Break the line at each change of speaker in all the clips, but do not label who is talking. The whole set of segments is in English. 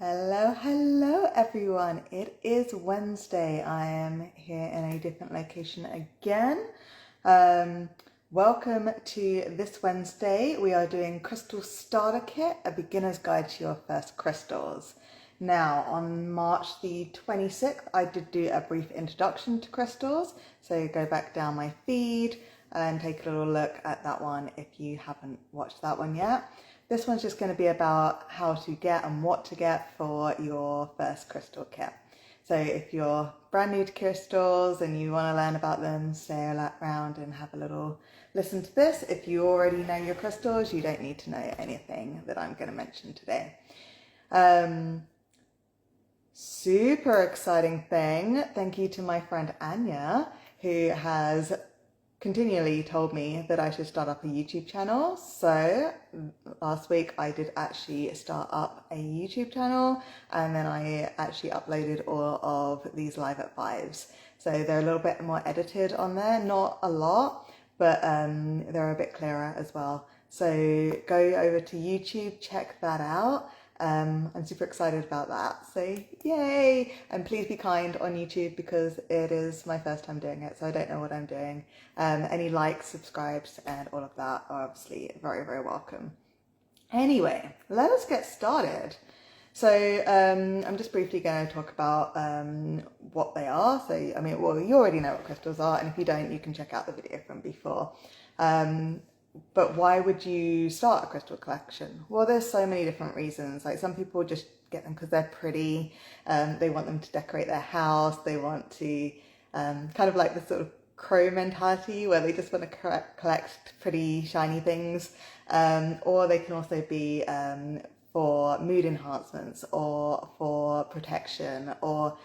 Hello everyone. It is Wednesday. I am here in a different location again. Welcome to this Wednesday. We are doing Crystal Starter Kit, a beginner's guide to your first crystals. Now, on March the 26th, I did do a brief introduction to crystals. So go back down my feed and take a little look at that one if you haven't watched that one yet. This one's just going to be about how to get and what to get for your first crystal kit. So if you're brand new to crystals and you want to learn about them, stay around and have a little listen to this. If you already know your crystals, you don't need to know anything that I'm going to mention today. Super exciting thing. Thank you to my friend Anya, who has continually told me that I should start up a YouTube channel. So last week I did actually start up a YouTube channel, and then I actually uploaded all of these live at 5s. So they're a little bit more edited on there, not a lot, but they're a bit clearer as well. So go over to YouTube, check that out. I'm super excited about that, so yay! And please be kind on YouTube because it is my first time doing it, so I don't know what I'm doing. Any likes, subscribes and all of that are obviously very, very welcome. Anyway, let us get started. So I'm just briefly going to talk about what they are. So you already know what crystals are, and if you don't, you can check out the video from before. But why would you start a crystal collection? Well, there's so many different reasons. Like some people just get them because they're pretty. They want them to decorate their house. They want to kind of like the sort of crow mentality where they just want to collect pretty shiny things. Or they can also be for mood enhancements or for protection or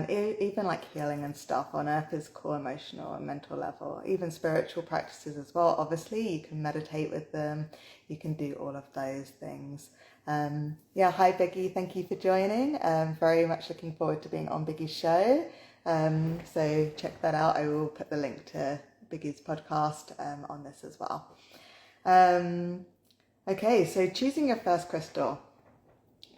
even like healing and stuff on a physical, emotional and mental level, even spiritual practices as well. Obviously you can meditate with them, you can do all of those things. Hi Biggie, thank you for joining. Very much looking forward to being on Biggie's show, so check that out. I will put the link to Biggie's podcast on this as well. Okay, so choosing your first crystal.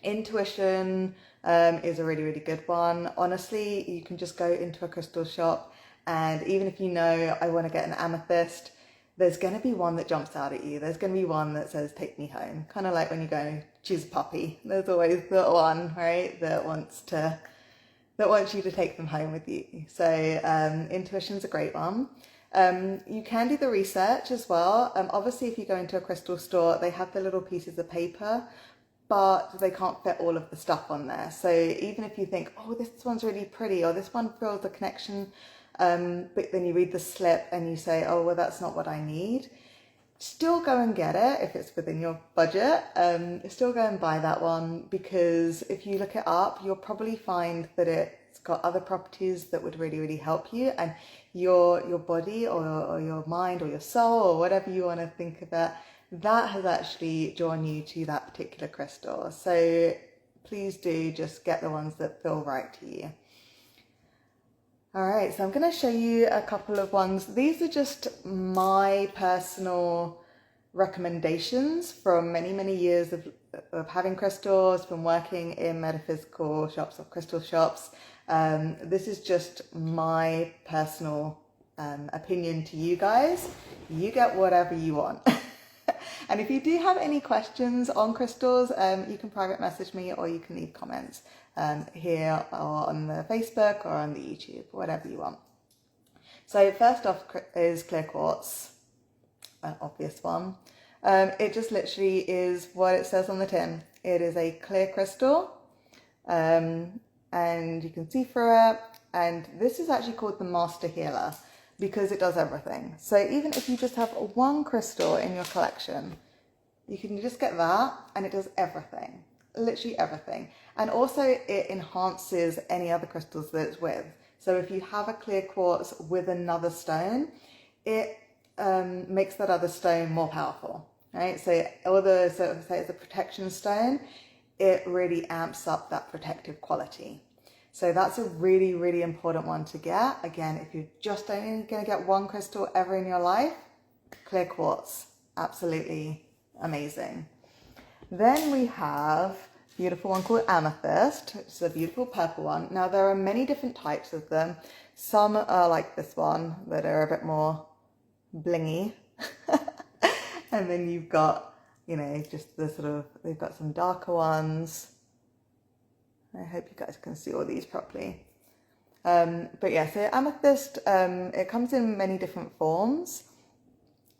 Intuition is a really, really good one. Honestly, you can just go into a crystal shop, and even if you know, I want to get an amethyst, there's going to be one that jumps out at you. There's going to be one that says, take me home. Kind of like when you go and choose a puppy. There's always the one, right, that wants you to take them home with you. So intuition's a great one. You can do the research as well. Obviously, if you go into a crystal store, they have the little pieces of paper, but they can't fit all of the stuff on there. So even if you think, oh, this one's really pretty, or this one feels a connection, but then you read the slip and you say, oh, well, that's not what I need, still go and get it if it's within your budget. Still go and buy that one, because if you look it up, you'll probably find that it's got other properties that would really, really help you, and your body or your mind or your soul or whatever you want to think of it, that has actually drawn you to that particular crystal. So please do just get the ones that feel right to you. All right, so I'm going to show you a couple of ones. These are just my personal recommendations from many, many years of having crystals, from working in metaphysical shops or crystal shops. This is just my personal opinion to you guys. You get whatever you want. And if you do have any questions on crystals, you can private message me, or you can leave comments here or on the Facebook or on the YouTube, whatever you want. So first off is clear quartz, an obvious one. It just literally is what it says on the tin. It is a clear crystal, and you can see through it. And this is actually called the Master Healer, because it does everything. So even if you just have one crystal in your collection, you can just get that and it does everything, literally everything. And also it enhances any other crystals that it's with. So if you have a clear quartz with another stone, it makes that other stone more powerful, right? So although say it's a protection stone, it really amps up that protective quality. So that's a really, really important one to get. Again, if you're just only going to get one crystal ever in your life, clear quartz, absolutely amazing. Then we have beautiful one called amethyst. It's a beautiful purple one. Now there are many different types of them. Some are like this one that are a bit more blingy. And then you've got, you know, just the sort of, they've got some darker ones. I hope you guys can see all these properly. But yeah, so amethyst, it comes in many different forms,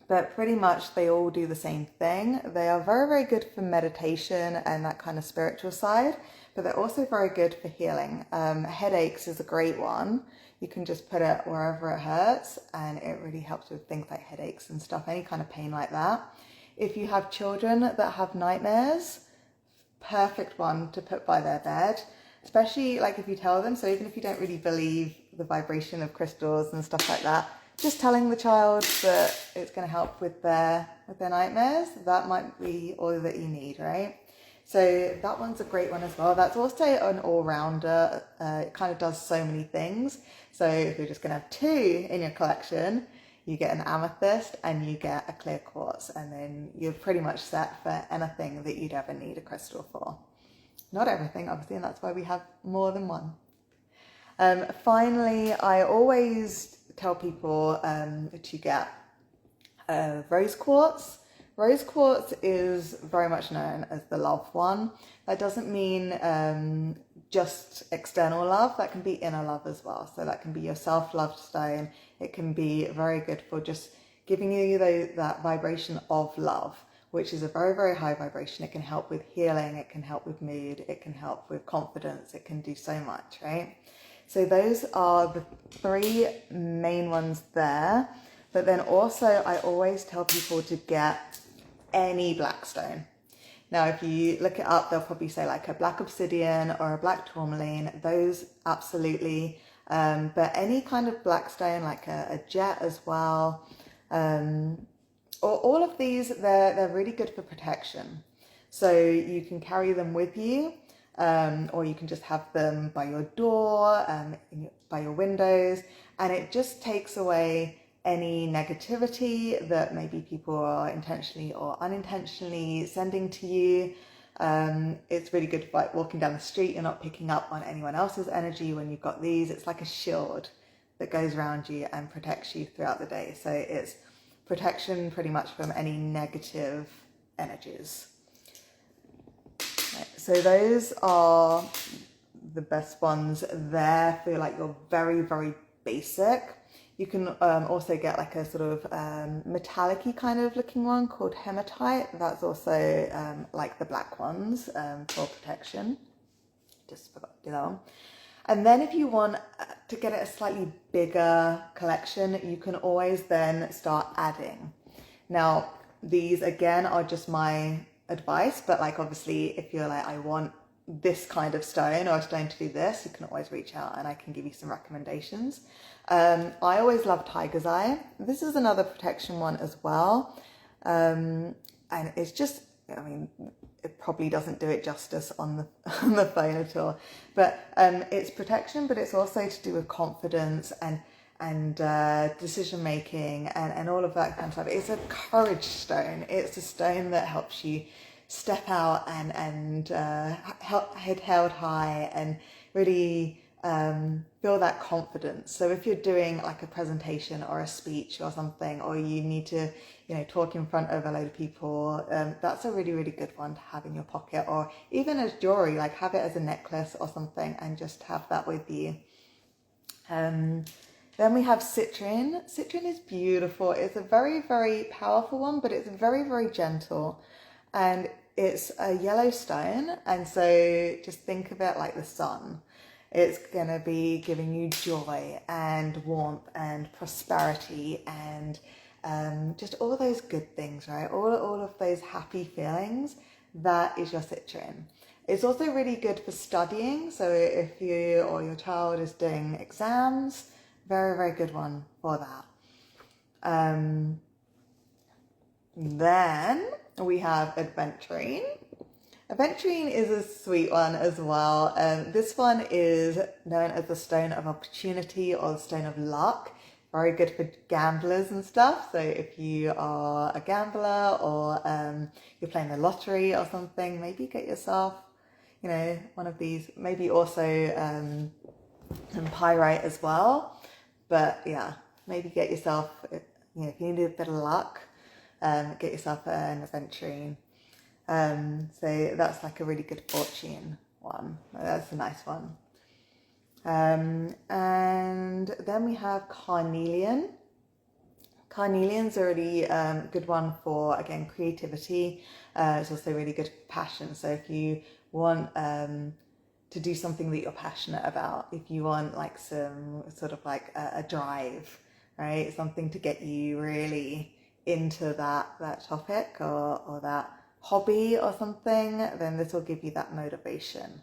but pretty much they all do the same thing. They are very, very good for meditation and that kind of spiritual side, but they're also very good for healing. Headaches is a great one. You can just put it wherever it hurts, and it really helps with things like headaches and stuff, any kind of pain like that. If you have children that have nightmares, perfect one to put by their bed, especially like if you tell them. So even if you don't really believe the vibration of crystals and stuff like that, just telling the child that it's going to help with their nightmares, that might be all that you need, right? So that one's a great one as well. That's also an all-rounder. It kind of does so many things. So if you're just going to have two in your collection, you get an amethyst and you get a clear quartz, and then you're pretty much set for anything that you'd ever need a crystal for. Not everything, obviously, and that's why we have more than one. Finally, I always tell people to get rose quartz. Rose quartz is very much known as the love one. That doesn't mean just external love. That can be inner love as well. So that can be your self-love stone. It can be very good for just giving you that vibration of love, which is a very, very high vibration. It can help with healing. It can help with mood. It can help with confidence. It can do so much, right? So those are the three main ones there. But then also I always tell people to get any black stone. Now, if you look it up, they'll probably say like a black obsidian or a black tourmaline. Those absolutely. But any kind of black stone, like a jet as well. Or all of these, they're really good for protection. So you can carry them with you, or you can just have them by your door, by your windows, and it just takes away any negativity that maybe people are intentionally or unintentionally sending to you. It's really good for like walking down the street. You're not picking up on anyone else's energy when you've got these. It's like a shield that goes around you and protects you throughout the day. So it's protection pretty much from any negative energies. Right, so those are the best ones there for like your very, very basic. You can also get like a sort of metallic-y kind of looking one called hematite. That's also like the black ones for protection. Just forgot to do that one. And then if you want to get it a slightly bigger collection, you can always then start adding. Now, these again are just my advice, but like obviously if you're like, I want this kind of stone or a stone to do this, you can always reach out and I can give you some recommendations. I always love tiger's eye. This is another protection one as well. And it's just, I mean, it probably doesn't do it justice on the phone at all, but it's protection, but it's also to do with confidence and decision making and all of that kind of stuff. It's a courage stone. It's a stone that helps you step out and head held high and really feel that confidence. So if you're doing like a presentation or a speech or something, or you need to, you know, talk in front of a load of people, that's a really, really good one to have in your pocket, or even as jewelry, like have it as a necklace or something and just have that with you. Then we have citrine. Citrine is beautiful. It's a very, very powerful one, but it's very, very gentle. And it's a yellow stone. And so just think of it like the sun. It's going to be giving you joy and warmth and prosperity and just all those good things, right? All of those happy feelings. That is your citrine. It's also really good for studying. So if you or your child is doing exams, very, very good one for that. Then we have aventurine. Aventurine is a sweet one as well. This one is known as the stone of opportunity or the stone of luck. Very good for gamblers and stuff. So if you are a gambler or you're playing the lottery or something, maybe get yourself, you know, one of these, maybe also some pyrite as well. But yeah, maybe get yourself, you know, if you need a bit of luck, get yourself an aventurine. So that's like a really good fortune one. That's a nice one. And then we have carnelian. Carnelian's a really good one for, again, creativity. It's also really good for passion. So if you want to do something that you're passionate about, if you want like some sort of like a drive, right? Something to get you really into that topic or that hobby or something, then this will give you that motivation.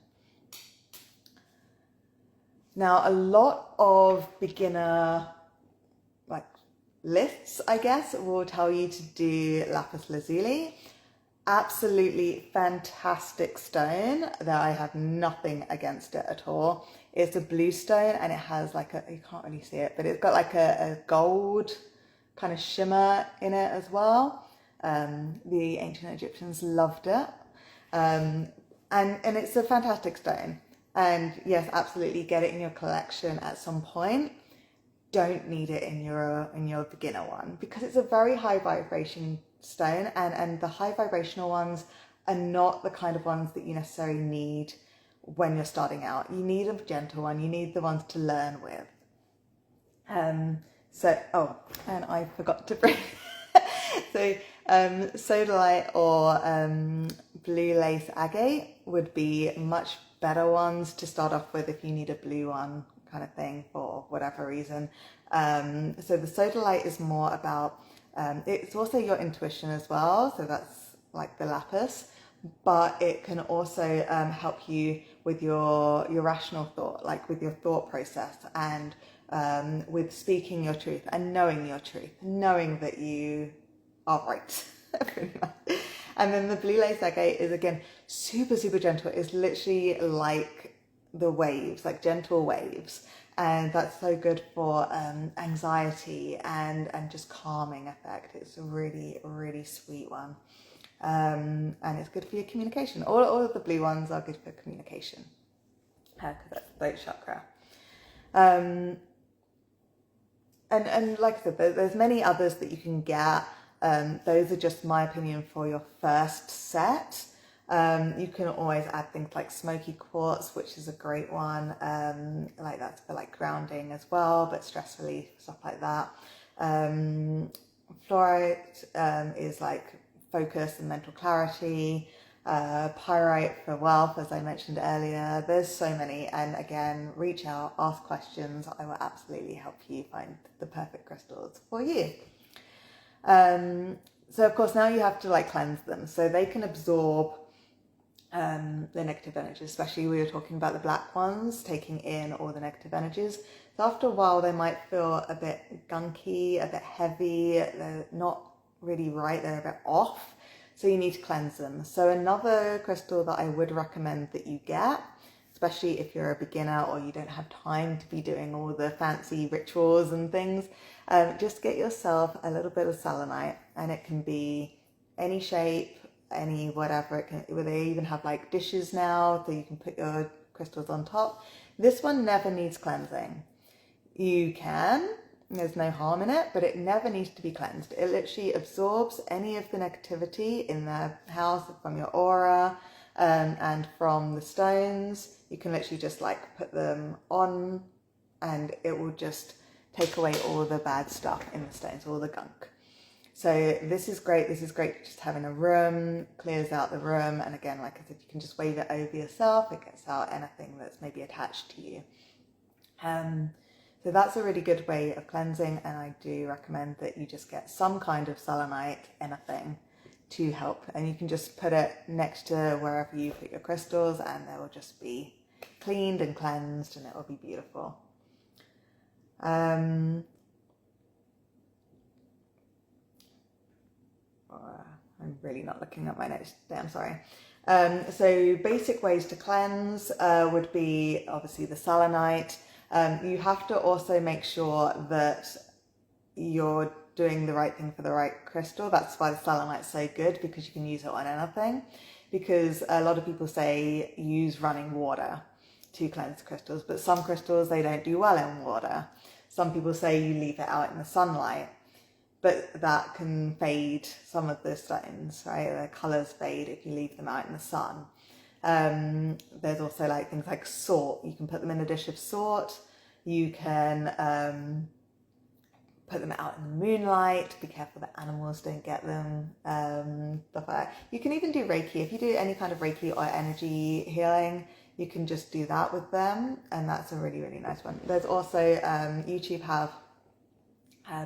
Now, a lot of beginner like lists, I guess, will tell you to do lapis lazuli. Absolutely fantastic stone that I have nothing against it at all. It's a blue stone and it has like you can't really see it, but it's got like a gold kind of shimmer in it as well. The ancient Egyptians loved it. And it's a fantastic stone. And yes, absolutely get it in your collection at some point. Don't need it in your beginner one because it's a very high vibration stone, and the high vibrational ones are not the kind of ones that you necessarily need when you're starting out. You need a gentle one. You need the ones to learn with. And I forgot to bring so sodalite or blue lace agate would be much better ones to start off with if you need a blue one kind of thing for whatever reason. So the sodalite is more about, it's also your intuition as well. So that's like the lapis, but it can also help you with your rational thought, like with your thought process and with speaking your truth and knowing your truth, knowing that you are right. And then the blue lace agate is again super, super gentle. It's literally like the waves, like gentle waves. And that's so good for anxiety and just calming effect. It's a really, really sweet one. And it's good for your communication. All of the blue ones are good for communication because that's the throat chakra. And like I said, there's many others that you can get. Those are just my opinion for your first set. You can always add things like smoky quartz, which is a great one. Like that's for like grounding as well, but stress relief, stuff like that. Fluorite is like focus and mental clarity. Pyrite for wealth, as I mentioned earlier. There's so many, and again, reach out, ask questions. I will absolutely help you find the perfect crystals for you. So of course now you have to like cleanse them so they can absorb the negative energies, especially we were talking about the black ones taking in all the negative energies. So after a while they might feel a bit gunky, a bit heavy, they're not really right, they're a bit off, so you need to cleanse them. So another crystal that I would recommend that you get, especially if you're a beginner or you don't have time to be doing all the fancy rituals and things, just get yourself a little bit of selenite, and it can be any shape, any whatever. They even have like dishes now so you can put your crystals on top. This one never needs cleansing. You can, there's no harm in it, but it never needs to be cleansed. It literally absorbs any of the negativity in the house from your aura and from the stones. You can literally just like put them on and it will just take away all the bad stuff in the stones, all the gunk. So this is great. This is great just having a room, clears out the room. And again, like I said, you can just wave it over yourself. It gets out anything that's maybe attached to you. So that's a really good way of cleansing. And I do recommend that you just get some kind of selenite, anything, to help. And you can just put it next to wherever you put your crystals and they will just be cleaned and cleansed and it will be beautiful. I'm really not looking at my notes today, I'm sorry. So basic ways to cleanse would be obviously the selenite. You have to also make sure that you're doing the right thing for the right crystal. That's why the selenite's so good, because you can use it on anything. because a lot of people say use running water to cleanse crystals, but some crystals, they don't do well in water. Some people say you leave it out in the sunlight, but that can fade some of the stones, right? The colours fade if you leave them out in the sun. There's also like things like salt. You can put them in a dish of salt. You can put them out in the moonlight. Be careful that animals don't get them. Stuff like that. You can even do Reiki. If you do any kind of Reiki or energy healing, you can just do that with them, and that's a really, really nice one. There's also YouTube have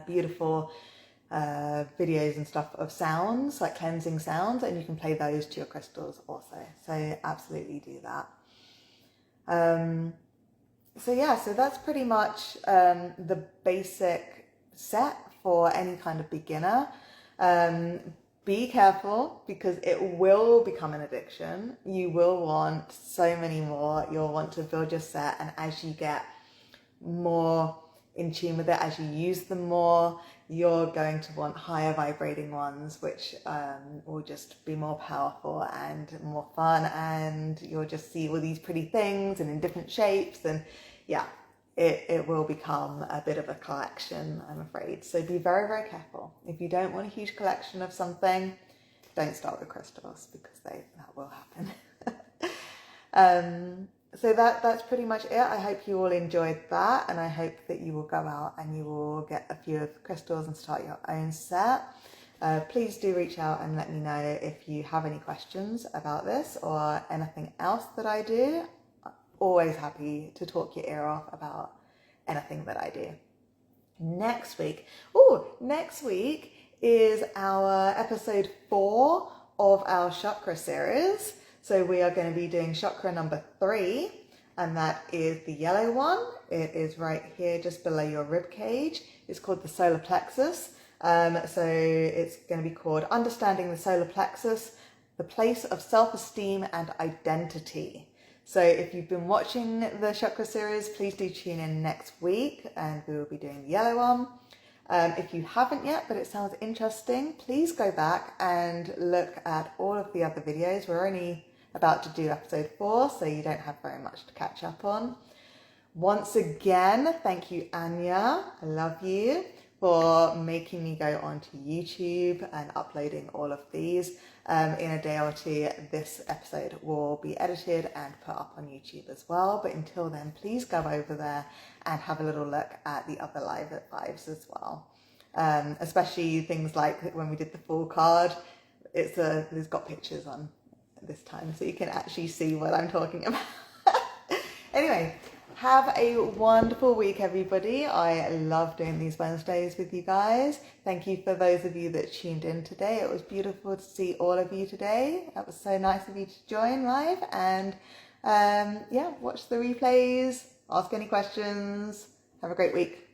beautiful videos and stuff of sounds, like cleansing sounds, and you can play those to your crystals also. So absolutely do that. So yeah, so that's pretty much the basic set for any kind of beginner. Be careful, because it will become an addiction. You will want so many more. You'll want to build your set, and as you get more in tune with it, as you use them more, you're going to want higher vibrating ones, which will just be more powerful and more fun, and you'll just see all these pretty things and in different shapes, and yeah, it will become a bit of a collection, I'm afraid. So be very, very careful. If you don't want a huge collection of something, don't start with crystals, because that will happen. So that's pretty much it. I hope you all enjoyed that, and I hope that you will go out and you will get a few of the crystals and start your own set. Please do reach out and let me know if you have any questions about this or anything else that I do. Always happy to talk your ear off about anything that I do. Next week is our episode 4 of our chakra series. So we are going to be doing chakra number 3, and that is the yellow one. It is right here just below your rib cage. It's called the solar plexus. So it's going to be called Understanding the Solar Plexus, the Place of Self-Esteem and Identity. So if you've been watching the chakra series, please do tune in next week, and we will be doing the yellow one. If you haven't yet, but it sounds interesting, please go back and look at all of the other videos. We're only about to do episode 4, so you don't have very much to catch up on. Once again, thank you, Anya. I love you for making me go onto YouTube and uploading all of these. In a day or two, this episode will be edited and put up on YouTube as well. But until then, please go over there and have a little look at the other lives as well. Especially things like when we did the full card, there's got pictures on this time, so you can actually see what I'm talking about. Anyway, have a wonderful week, everybody. I love doing these Wednesdays with you guys. Thank you for those of you that tuned in today. It was beautiful to see all of you today. That was so nice of you to join live, and yeah, watch the replays, ask any questions. Have a great week.